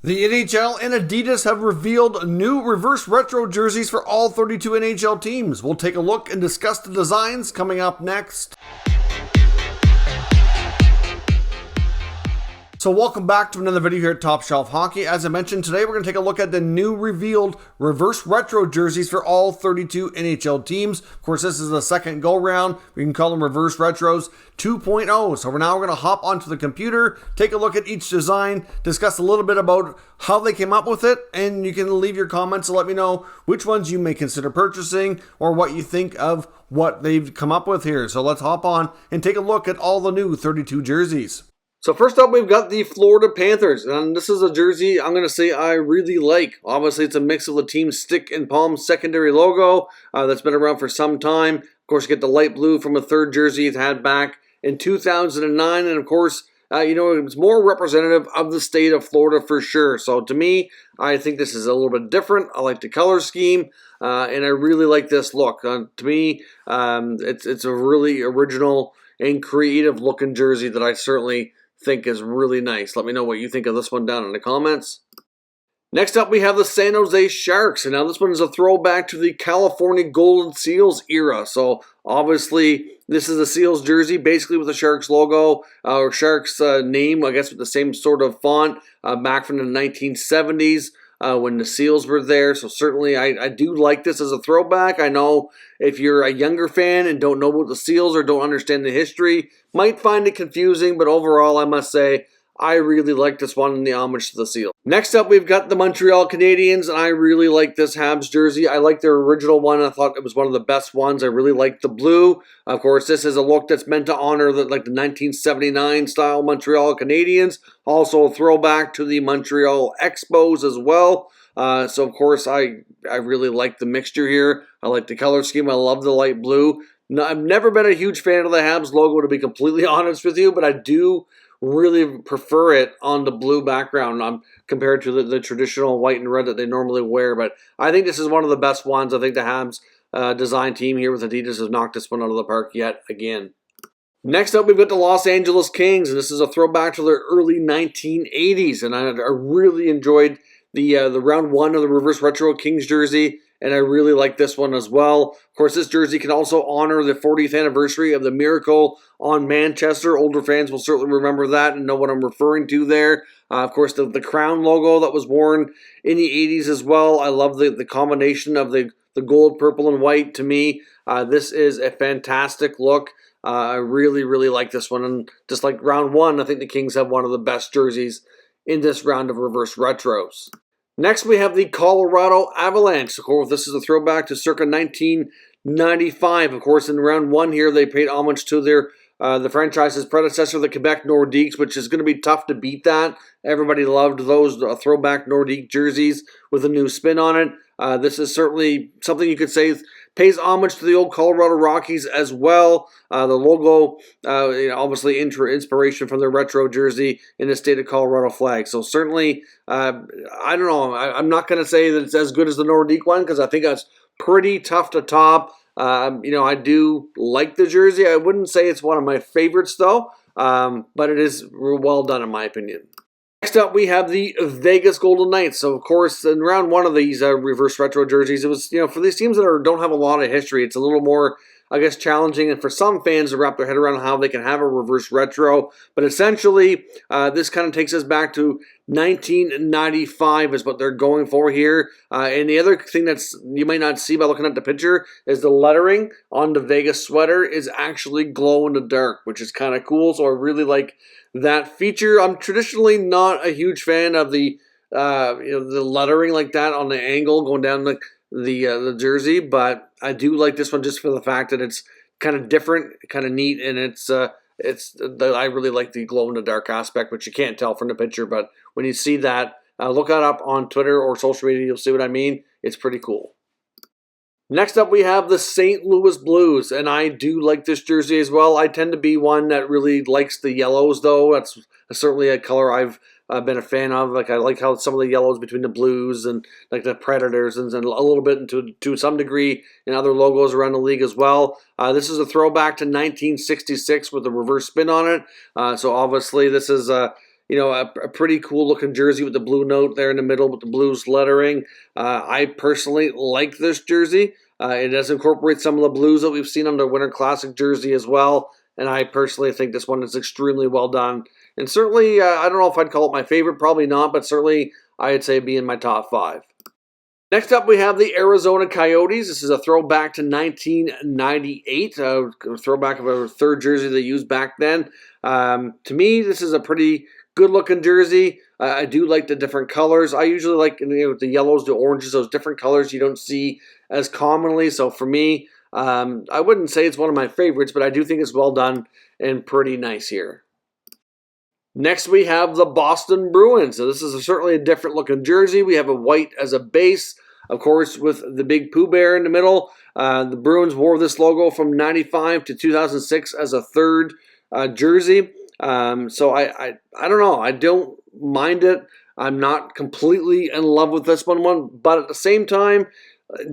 The NHL and Adidas have revealed new reverse retro jerseys for all 32 NHL teams. We'll take a look and discuss the designs coming up next. So welcome back to another video here at Top Shelf Hockey. As I mentioned, today we're going to take a look at the new revealed reverse retro jerseys for all 32 NHL teams. Of course, this is the second go-round. We can call them reverse retros 2.0. So we're going to hop onto the computer, take a look at each design, discuss a little bit about how they came up with it, and you can leave your comments to let me know which ones you may consider purchasing or what you think of what they've come up with here. So let's hop on and take a look at all the new 32 jerseys. So first up, we've got the Florida Panthers, and this is a jersey I'm going to say I really like. Obviously, it's a mix of the team's stick and palm secondary logo that's been around for some time. Of course, you get the light blue from a third jersey it had back in 2009, and of course, it's more representative of the state of Florida for sure. So to me, I think this is a little bit different. I like the color scheme, and I really like this look. To me, it's a really original and creative looking jersey that I certainly think is really nice. Let me know what you think of this one down in the comments. Next up, we have the San Jose Sharks, and now this one is a throwback to the California Golden Seals era. So obviously, this is a Seals jersey, basically with the Sharks logo or Sharks name, I guess, with the same sort of font back from the 1970s. When the Seals were there. So certainly I do like this as a throwback. I know if you're a younger fan and don't know about the Seals or don't understand the history, might find it confusing, but overall I must say I really like this one in the homage to the Seals. Next up, we've got the Montreal Canadiens, and I really like this Habs jersey. I like their original one. I thought it was one of the best ones. I really like the blue. Of course, this is a look that's meant to honor the 1979 style Montreal Canadiens. Also a throwback to the Montreal Expos as well. So of course, I really like the mixture here. I like the color scheme. I love the light blue. Now, I've never been a huge fan of the Habs logo, to be completely honest with you, but I do really prefer it on the blue background compared to the traditional white and red that they normally wear. But I think this is one of the best ones. I think the Habs design team here with Adidas has knocked this one out of the park yet again. Next up, we've got the Los Angeles Kings, and this is a throwback to their early 1980s. And I really enjoyed the round one of the reverse retro Kings jersey, and I really like this one as well. Of course, this jersey can also honor the 40th anniversary of the Miracle on Manchester. Older fans will certainly remember that and know what I'm referring to there. Of course, the crown logo that was worn in the 80s as well. I love the combination of the gold, purple, and white. To me, this is a fantastic look. I really, really like this one. And just like round one, I think the Kings have one of the best jerseys in this round of reverse retros. Next, we have the Colorado Avalanche. Of course, this is a throwback to circa 1995. Of course, in round one here, they paid homage to the franchise's predecessor, the Quebec Nordiques, which is going to be tough to beat that. Everybody loved those throwback Nordique jerseys with a new spin on it. This is certainly something you could say pays homage to the old Colorado Rockies as well. The logo, obviously inspiration from their retro jersey in the state of Colorado flag. So certainly, I don't know. I'm not going to say that it's as good as the Nordique one because I think that's pretty tough to top. I do like the jersey. I wouldn't say it's one of my favorites though, but it is well done in my opinion. Next up, we have the Vegas Golden Knights. So, of course, in round one of these reverse retro jerseys, it was, for these teams that don't have a lot of history, it's a little more, I guess, challenging. And for some fans to wrap their head around how they can have a reverse retro. But essentially, this kind of takes us back to 1995 is what they're going for here. And the other thing that's you might not see by looking at the picture is the lettering on the Vegas sweater is actually glow in the dark, which is kind of cool. So I really like that feature. I'm traditionally not a huge fan of the lettering like that on the angle going down the jersey, but I do like this one just for the fact that it's kind of different, kind of neat, and I really like the glow in the dark aspect, which you can't tell from the picture, but when you see that, look that up on Twitter or social media, you'll see what I mean. It's pretty cool. Next up, we have the St. Louis Blues, and I do like this jersey as well. I tend to be one that really likes the yellows, though. That's certainly a color I've been a fan of. I like how some of the yellows between the Blues and like the Predators and a little bit to some degree in other logos around the league as well. This is a throwback to 1966 with a reverse spin on it. So obviously this is a pretty cool looking jersey with the blue note there in the middle with the blues lettering. I personally like this jersey. It does incorporate some of the blues that we've seen on the Winter Classic jersey as well. And I personally think this one is extremely well done. And certainly, I don't know if I'd call it my favorite, probably not, but certainly I'd say be in my top 5. Next up, we have the Arizona Coyotes. This is a throwback to 1998, a throwback of a third jersey they used back then. To me, this is a pretty good-looking jersey. I do like the different colors. I usually like the yellows, the oranges, those different colors you don't see as commonly. So for me, I wouldn't say it's one of my favorites, but I do think it's well done and pretty nice here. Next, we have the Boston Bruins. So this is certainly a different looking jersey. We have a white as a base, of course, with the big Pooh Bear in the middle. The Bruins wore this logo from 95 to 2006 as a third jersey. So I don't know. I don't mind it. I'm not completely in love with this one, but at the same time,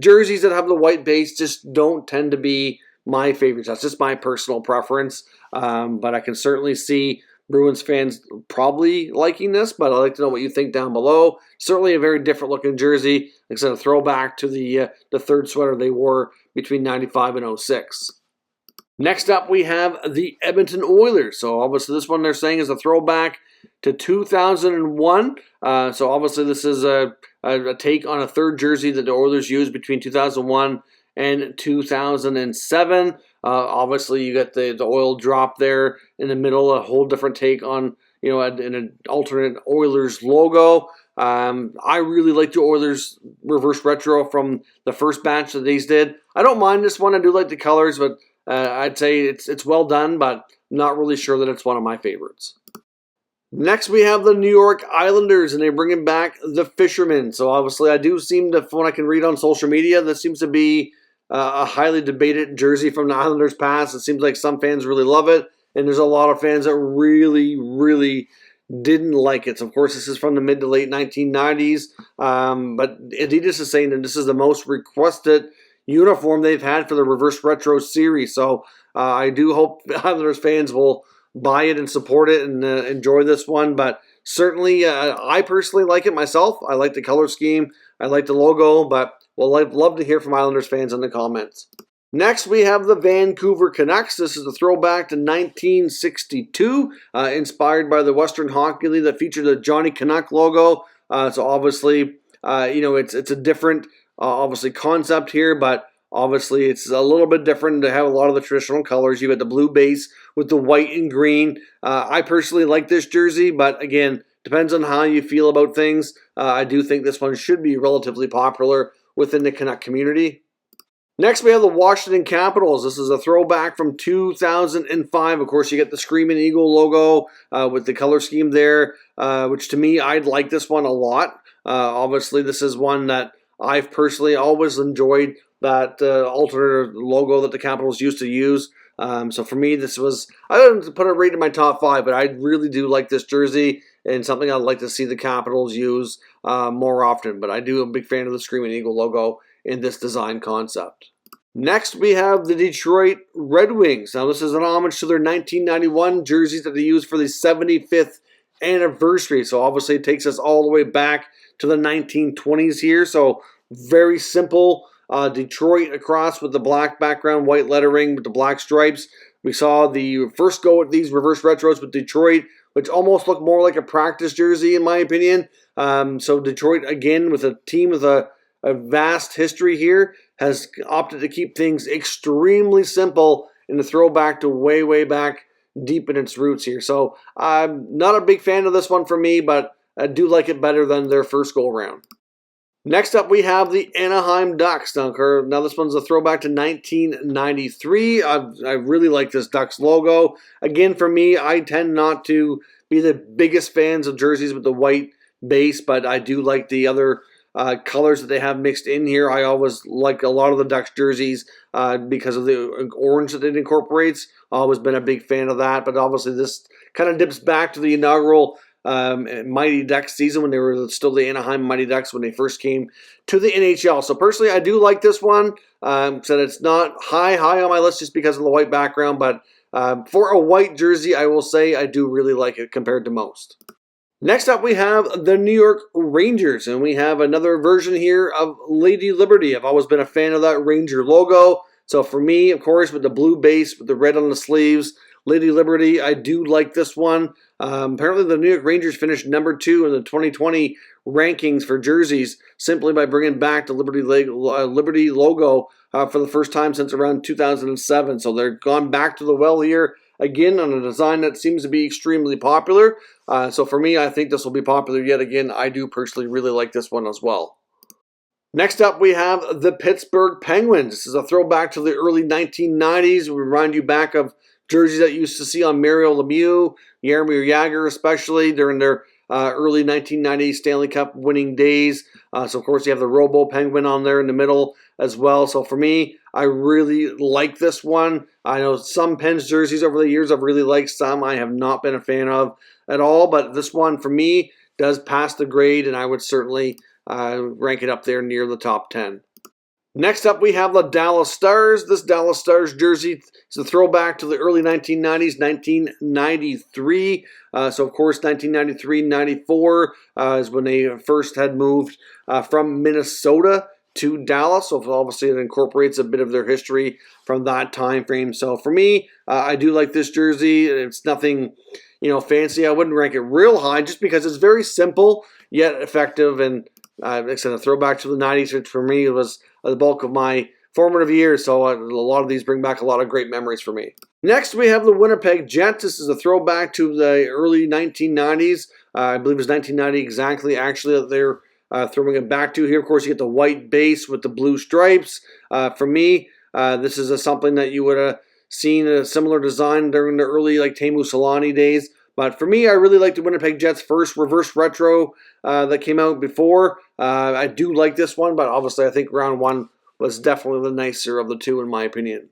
jerseys that have the white base just don't tend to be my favorites. That's just my personal preference. But I can certainly see Bruins fans probably liking this, but I'd like to know what you think down below. Certainly a very different looking jersey. Like I said, a throwback to the third sweater they wore between 95 and 06. Next up, we have the Edmonton Oilers. So obviously this one they're saying is a throwback to 2001. So obviously this is a take on a third jersey that the Oilers used between 2001 and 2007. Obviously, you got the oil drop there in the middle, a whole different take on, an alternate Oilers logo. I really like the Oilers reverse retro from the first batch that these did. I don't mind this one. I do like the colors, but I'd say it's well done, but I'm not really sure that it's one of my favorites. Next, we have the New York Islanders, and they're bringing back the Fishermen. So obviously, I do seem to, from what I can read on social media, this seems to be a highly debated jersey from the Islanders past. It seems like some fans really love it, and there's a lot of fans that really, really didn't like it. So of course, this is from the mid to late 1990s, but Adidas is saying that this is the most requested uniform they've had for the Reverse Retro series. So I do hope Islanders fans will buy it and support it and enjoy this one. But certainly, I personally like it myself. I like the color scheme. I like the logo, but well, I'd love to hear from Islanders fans in the comments. Next, we have the Vancouver Canucks. This is a throwback to 1962, inspired by the Western Hockey League that featured the Johnny Canuck logo. So obviously, it's a different, obviously, concept here, but obviously it's a little bit different to have a lot of the traditional colors. You got the blue base with the white and green. I personally like this jersey, but again, depends on how you feel about things. I do think this one should be relatively popular within the Canuck community. Next, we have the Washington Capitals. This is a throwback from 2005. Of course, you get the Screaming Eagle logo with the color scheme there, which to me, I'd like this one a lot. Obviously, this is one that I've personally always enjoyed, that alternate logo that the Capitals used to use. So for me, this was, I didn't put it right in my top 5, but I really do like this jersey and something I'd like to see the Capitals use more often. But I do am a big fan of the Screaming Eagle logo in this design concept. Next, we have the Detroit Red Wings. Now, this is an homage to their 1991 jerseys that they used for the 75th anniversary. So obviously, it takes us all the way back to the 1920s here. So very simple. Detroit across with the black background, white lettering with the black stripes. We saw the first go at these reverse retros with Detroit, which almost looked more like a practice jersey in my opinion. So Detroit, again, with a team with a vast history here, has opted to keep things extremely simple and to throw back to way, way back deep in its roots here. So I'm not a big fan of this one for me, but I do like it better than their first go around. Next up, we have the Anaheim Ducks. Now this one's a throwback to 1993. I really like this Ducks logo. Again, for me, I tend not to be the biggest fans of jerseys with the white base, but I do like the other colors that they have mixed in here. I always like a lot of the Ducks jerseys because of the orange that it incorporates. I've always been a big fan of that, but obviously this kind of dips back to the inaugural Mighty Ducks season when they were still the Anaheim Mighty Ducks when they first came to the NHL. So personally, I do like this one. So it's not high on my list just because of the white background, but for a white jersey, I will say I do really like it compared to most. Next up, we have the New York Rangers, and we have another version here of Lady Liberty. I've always been a fan of that Ranger logo. So for me, of course, with the blue base, with the red on the sleeves, Lady Liberty, I do like this one. Apparently, the New York Rangers finished number 2 in the 2020 rankings for jerseys simply by bringing back the Liberty logo for the first time since around 2007. So they're gone back to the well here again on a design that seems to be extremely popular. So for me, I think this will be popular yet again. I do personally really like this one as well. Next up, we have the Pittsburgh Penguins. This is a throwback to the early 1990s. We remind you back of jerseys that you used to see on Muriel Lemieux, Jaromir Jagr especially during their early 1990s Stanley Cup winning days. So, of course, you have the Robo Penguin on there in the middle as well. So, for me, I really like this one. I know some Pens jerseys over the years I've really liked. Some I have not been a fan of at all. But this one, for me, does pass the grade, and I would certainly rank it up there near the top 10. Next up, we have the Dallas Stars. This Dallas Stars jersey is a throwback to the early 1990s, 1993. So, of course, 1993-94 is when they first had moved from Minnesota to Dallas. So, obviously, it incorporates a bit of their history from that time frame. So, for me, I do like this jersey. It's nothing, fancy. I wouldn't rank it real high just because it's very simple yet effective. And like I said, a throwback to the 90s, which for me was the bulk of my formative years, so a lot of these bring back a lot of great memories for me. Next, we have the Winnipeg Jets. This is a throwback to the early 1990s. I believe it was 1990 exactly, actually, that they're throwing it back to here. Of course, you get the white base with the blue stripes. For me, this is something that you would have seen a similar design during the early Teemu Selanne days. But for me, I really like the Winnipeg Jets' first reverse retro that came out before. I do like this one, but obviously I think round 1 was definitely the nicer of the two in my opinion.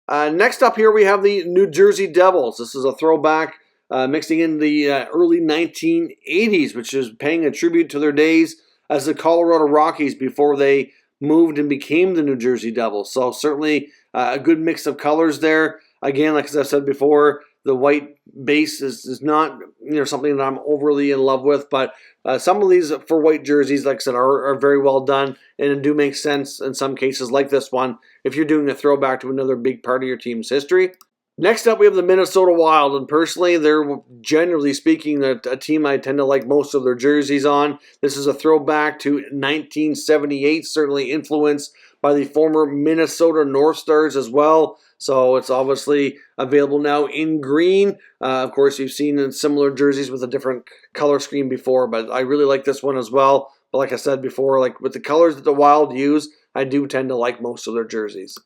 Next up here we have the New Jersey Devils. This is a throwback mixing in the early 1980s, which is paying a tribute to their days as the Colorado Rockies before they moved and became the New Jersey Devils. So certainly a good mix of colors there. Again, like as I said before, the white base is not something that I'm overly in love with, but some of these for white jerseys, like I said, are very well done and do make sense in some cases, like this one, if you're doing a throwback to another big part of your team's history. Next up, we have the Minnesota Wild, and personally, they're generally speaking a team I tend to like most of their jerseys on. This is a throwback to 1978, certainly influenced by the former Minnesota North Stars as well. So it's obviously available now in green. Of course, you've seen similar jerseys with a different color scheme before, but I really like this one as well. But like I said before, with the colors that the Wild use, I do tend to like most of their jerseys.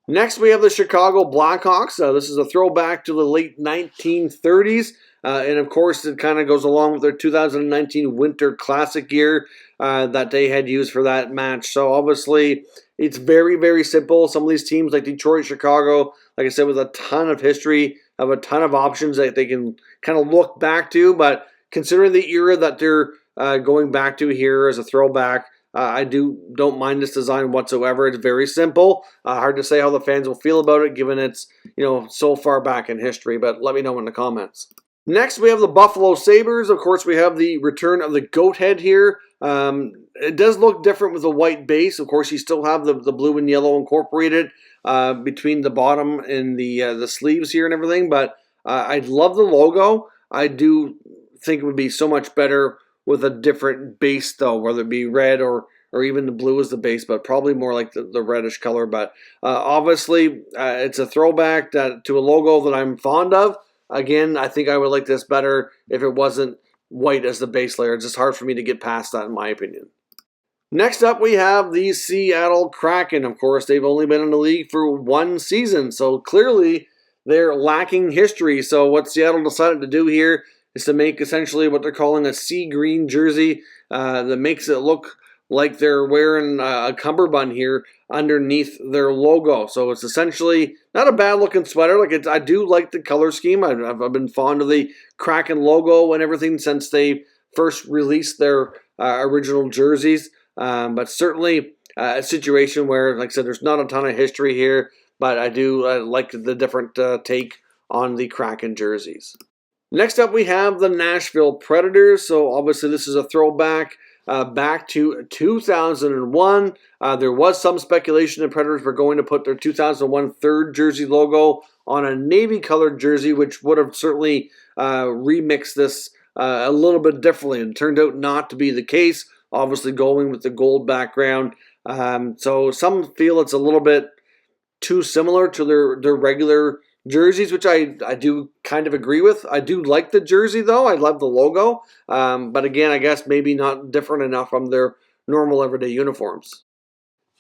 Next, we have the Chicago Blackhawks. This is a throwback to the late 1930s. And of course, it kind of goes along with their 2019 Winter Classic gear that they had used for that match. So obviously, it's very, very simple. Some of these teams like Detroit, Chicago, like I said, with a ton of history, have a ton of options that they can kind of look back to. But considering the era that they're going back to here as a throwback, I don't mind this design whatsoever. It's very simple. Hard to say how the fans will feel about it, given it's so far back in history. But let me know in the comments. Next, we have the Buffalo Sabres. Of course, we have the return of the goat head here. It does look different with the white base. Of course, you still have the blue and yellow incorporated between the bottom and the sleeves here and everything. But I love the logo. I do think it would be so much better with a different base, though, whether it be red or even the blue as the base, but probably more like the reddish color. But obviously, it's a throwback to a logo that I'm fond of. Again, I think I would like this better if it wasn't white as the base layer. It's just hard for me to get past that, in my opinion. Next up, we have the Seattle Kraken. Of course, they've only been in the league for 1 season, so clearly they're lacking history. So what Seattle decided to do here is to make essentially what they're calling a sea green jersey that makes it look like they're wearing a cummerbund here underneath their logo. So it's essentially not a bad looking sweater. I do like the color scheme. I've been fond of the Kraken logo and everything since they first released their original jerseys. But certainly a situation where, like I said, there's not a ton of history here, but I do like the different take on the Kraken jerseys. Next up, we have the Nashville Predators. So obviously this is a throwback back to 2001. There was some speculation the Predators were going to put their 2001 third jersey logo on a navy-colored jersey, which would have certainly remixed this a little bit differently. It turned out not to be the case, obviously going with the gold background. So some feel it's a little bit too similar to their regular jerseys, which I do kind of agree with. I do like the jersey, though. I love the logo. But again, I guess maybe not different enough from their normal everyday uniforms.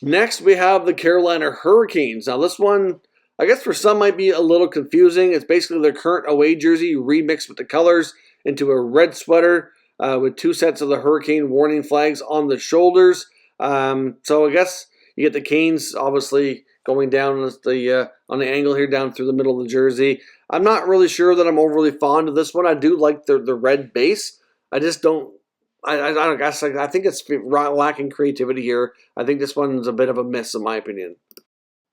Next, we have the Carolina Hurricanes. Now, this one, I guess for some might be a little confusing. It's basically their current away jersey remixed with the colors into a red sweater with two sets of the Hurricane warning flags on the shoulders. So I guess you get the Canes, obviously, going down on the angle here, down through the middle of the jersey. I'm not really sure that I'm overly fond of this one. I do like the red base. I just don't. I don't guess. I think it's lacking creativity here. I think this one's a bit of a miss, in my opinion.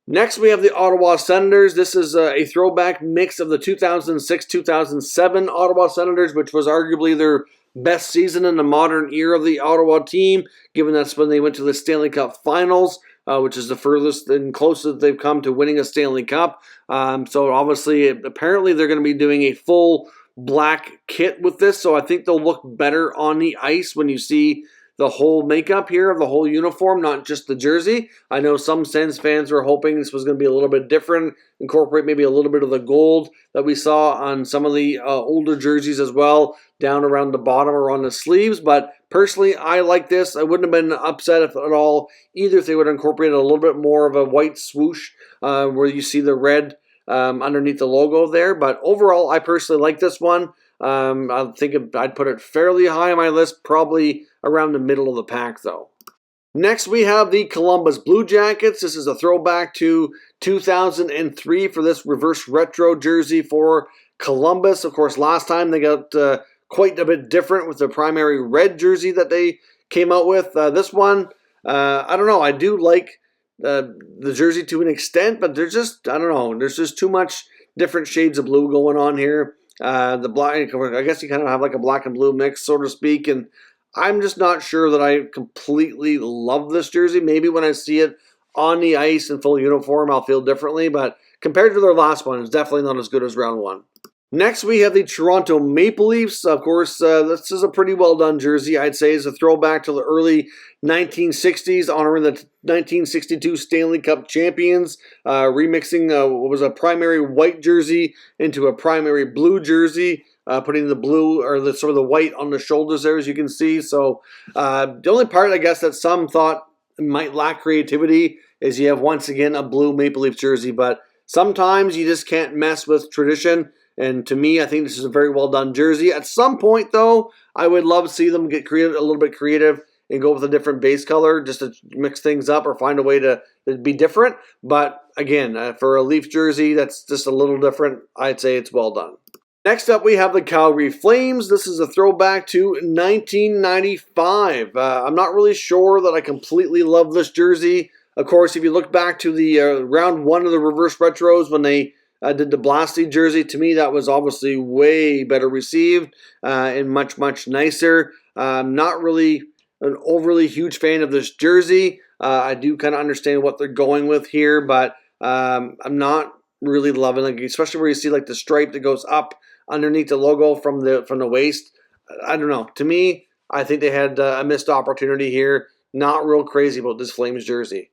Next, we have the Ottawa Senators. This is a throwback mix of the 2006-2007 Ottawa Senators, which was arguably their best season in the modern era of the Ottawa team, given that's when they went to the Stanley Cup Finals, which is the furthest and closest they've come to winning a Stanley Cup. So obviously, apparently they're going to be doing a full black kit with this, so I think they'll look better on the ice when you see the whole makeup here of the whole uniform, not just the jersey. I know some Sens fans were hoping this was going to be a little bit different, incorporate maybe a little bit of the gold that we saw on some of the older jerseys as well, down around the bottom or on the sleeves. But personally, I like this. I wouldn't have been upset at all either if they would have incorporated a little bit more of a white swoosh where you see the red underneath the logo there. But overall, I personally like this one. I think I'd put it fairly high on my list, probably around the middle of the pack, though. Next, we have the Columbus Blue Jackets. This is a throwback to 2003 for this reverse retro jersey for Columbus. Of course, last time they got quite a bit different with the primary red jersey that they came out with. This one, I don't know. I do like the jersey to an extent, but there's just, I don't know, there's just too much different shades of blue going on here. The black, I guess you kind of have like a black and blue mix, so to speak, and I'm just not sure that I completely love this jersey. Maybe when I see it on the ice in full uniform, I'll feel differently, but compared to their last one, it's definitely not as good as round one. Next, we have the Toronto Maple Leafs. Of course, this is a pretty well-done jersey. I'd say it's a throwback to the early 1960s, honoring the 1962 Stanley Cup champions, remixing what was a primary white jersey into a primary blue jersey, putting the blue or the sort of the white on the shoulders there, as you can see. So the only part, I guess, that some thought might lack creativity is you have, once again, a blue Maple Leaf jersey. But sometimes you just can't mess with tradition. And to me, I think this is a very well-done jersey. At some point, though, I would love to see them get creative, a little bit creative and go with a different base color just to mix things up or find a way to be different. But again, for a Leaf jersey that's just a little different, I'd say it's well done. Next up, we have the Calgary Flames. This is a throwback to 1995. I'm not really sure that I completely love this jersey. Of course, if you look back to the round one of the reverse retros when they did the Blasty jersey, to me that was obviously way better received and much, much nicer. Not really an overly huge fan of this jersey. I do kind of understand what they're going with here, but I'm not really loving it, especially where you see like the stripe that goes up underneath the logo from the waist. I don't know. To me, I think they had a missed opportunity here. Not real crazy about this Flames jersey.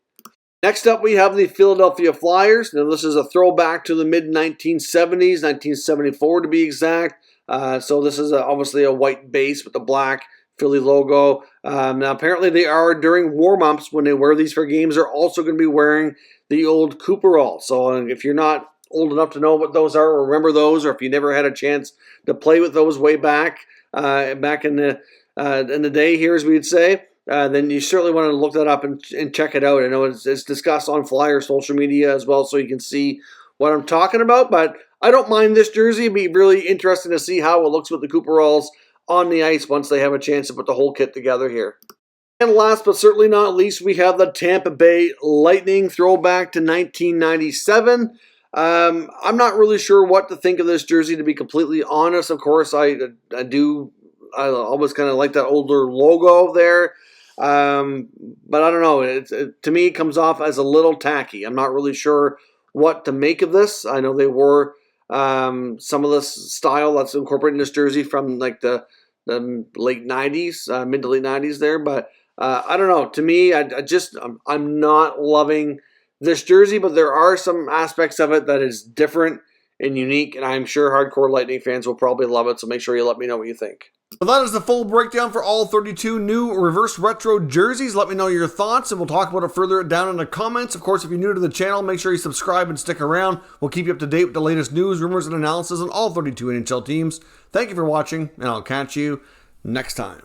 Next up, we have the Philadelphia Flyers. Now, this is a throwback to the mid-1970s, 1974 to be exact. So this is obviously a white base with the black Philly logo. Now, apparently they are, during warm-ups, when they wear these for games, they're also going to be wearing the old Cooperall. So if you're not old enough to know what those are or remember those, or if you never had a chance to play with those way back in the day here, as we'd say, then you certainly want to look that up and check it out. I know it's discussed on Flyer social media as well, so you can see what I'm talking about. But I don't mind this jersey. It'd be really interesting to see how it looks with the Cooperalls on the ice once they have a chance to put the whole kit together here. And last but certainly not least, we have the Tampa Bay Lightning throwback to 1997. I'm not really sure what to think of this jersey, to be completely honest. Of course, I always kind of like that older logo there. But I don't know. To me, it comes off as a little tacky. I'm not really sure what to make of this. I know they wore some of this style that's incorporated in this jersey from like the late 90s, mid to late 90s there. But I don't know. To me, I'm not loving this jersey, but there are some aspects of it that is different and unique, and I'm sure hardcore Lightning fans will probably love it, so make sure you let me know what you think. So that is the full breakdown for all 32 new reverse retro jerseys. Let me know your thoughts, and we'll talk about it further down in the comments. Of course, if you're new to the channel, make sure you subscribe and stick around. We'll keep you up to date with the latest news, rumors, and analysis on all 32 NHL teams. Thank you for watching, and I'll catch you next time.